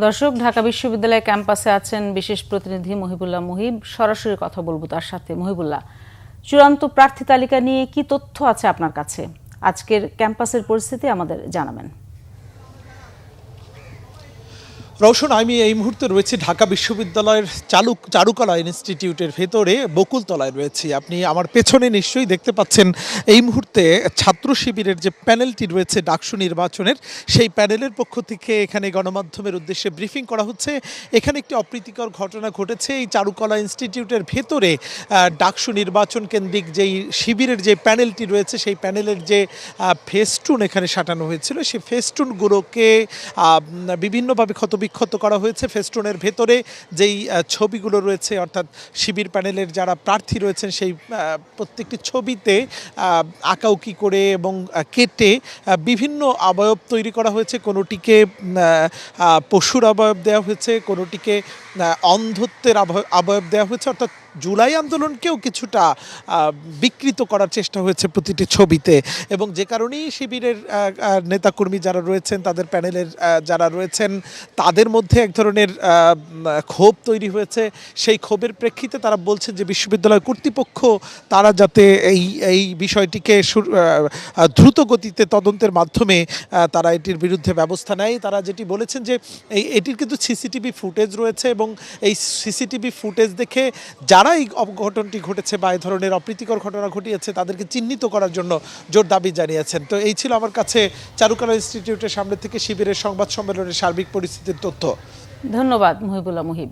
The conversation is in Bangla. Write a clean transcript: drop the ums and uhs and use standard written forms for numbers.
দর্শক, ঢাকা বিশ্ববিদ্যালয় ক্যাম্পাসে আছেন বিশেষ প্রতিনিধি মহিবুল্লাহ মুহিব। সরাসরি কথা বলবো তার সাথে। মহিবুল্লাহ, চূড়ান্ত প্রার্থী তালিকা নিয়ে কি তথ্য আছে আপনার কাছে? আজকের ক্যাম্পাসের পরিস্থিতি আমাদের জানাবেন। রওশন, আমি এই মুহূর্তে রয়েছি ঢাকা বিশ্ববিদ্যালয়ের চারুকলা ইনস্টিটিউটের ভেতরে বকুলতলায় রয়েছি। আপনি আমার পেছনে নিশ্চয়ই দেখতে পাচ্ছেন এই মুহূর্তে ছাত্র শিবিরের যে প্যানেলটি রয়েছে ডাকসু নির্বাচনের, সেই প্যানেলের পক্ষ থেকে এখানে গণমাধ্যমের উদ্দেশ্যে ব্রিফিং করা হচ্ছে। এখানে একটি অপ্রীতিকর ঘটনা ঘটেছে। এই চারুকলা ইনস্টিটিউটের ভেতরে ডাকসু নির্বাচন কেন্দ্রিক যেই শিবিরের যে প্যানেলটি রয়েছে, সেই প্যানেলের যে ফেস্টুন এখানে সাঁটানো হয়েছিল, সেই ফেস্টুনগুলোকে বিভিন্নভাবে ক্ষত করা হয়েছে। ফেস্টুনের ভেতরে যেই ছবিগুলো রয়েছে, অর্থাৎ শিবির প্যানেলের যারা প্রার্থী রয়েছেন সেই প্রত্যেকটি ছবিতে আঁকাউকি করে এবং কেটে বিভিন্ন অবয়ব তৈরি করা হয়েছে। কোনোটিকে পশুর অবয়ব দেওয়া হয়েছে, কোনোটিকে অন্ধত্বের অবয়ব দেওয়া হয়েছে। অর্থাৎ জুলাই আন্দোলনকেও কিছুটা বিকৃত করার চেষ্টা হয়েছে প্রতিটি ছবিতে, এবং যে কারণেই শিবিরের নেতাকর্মী যারা রয়েছেন, তাদের প্যানেলের যারা রয়েছেন, তাদের মধ্যে এক ধরনের ক্ষোভ তৈরি হয়েছে। সেই ক্ষোভের প্রেক্ষিতে তারা বলছেন যে বিশ্ববিদ্যালয় কর্তৃপক্ষ তারা যাতে এই বিষয়টিকে দ্রুত গতিতে তদন্তের মাধ্যমে তারা এটির বিরুদ্ধে ব্যবস্থা নেয়। তারা যেটি বলেছেন যে এটির কিন্তু সিসিটিভি ফুটেজ রয়েছে, এবং এই সিসিটিভি ফুটেজ দেখে যারা এই অঘটনটি ঘটেছে বা এই ধরনের অপ্রীতিকর ঘটনা ঘটিয়েছে তাদেরকে চিহ্নিত করার জন্য জোর দাবি জানিয়েছেন। তো এই ছিল আমার কাছে চারুকলা ইনস্টিটিউটের সামনে থেকে শিবিরের সংবাদ সম্মেলনের সার্বিক পরিস্থিতির তথ্য। ধন্যবাদ মহিবুল্লাহ মুহিব।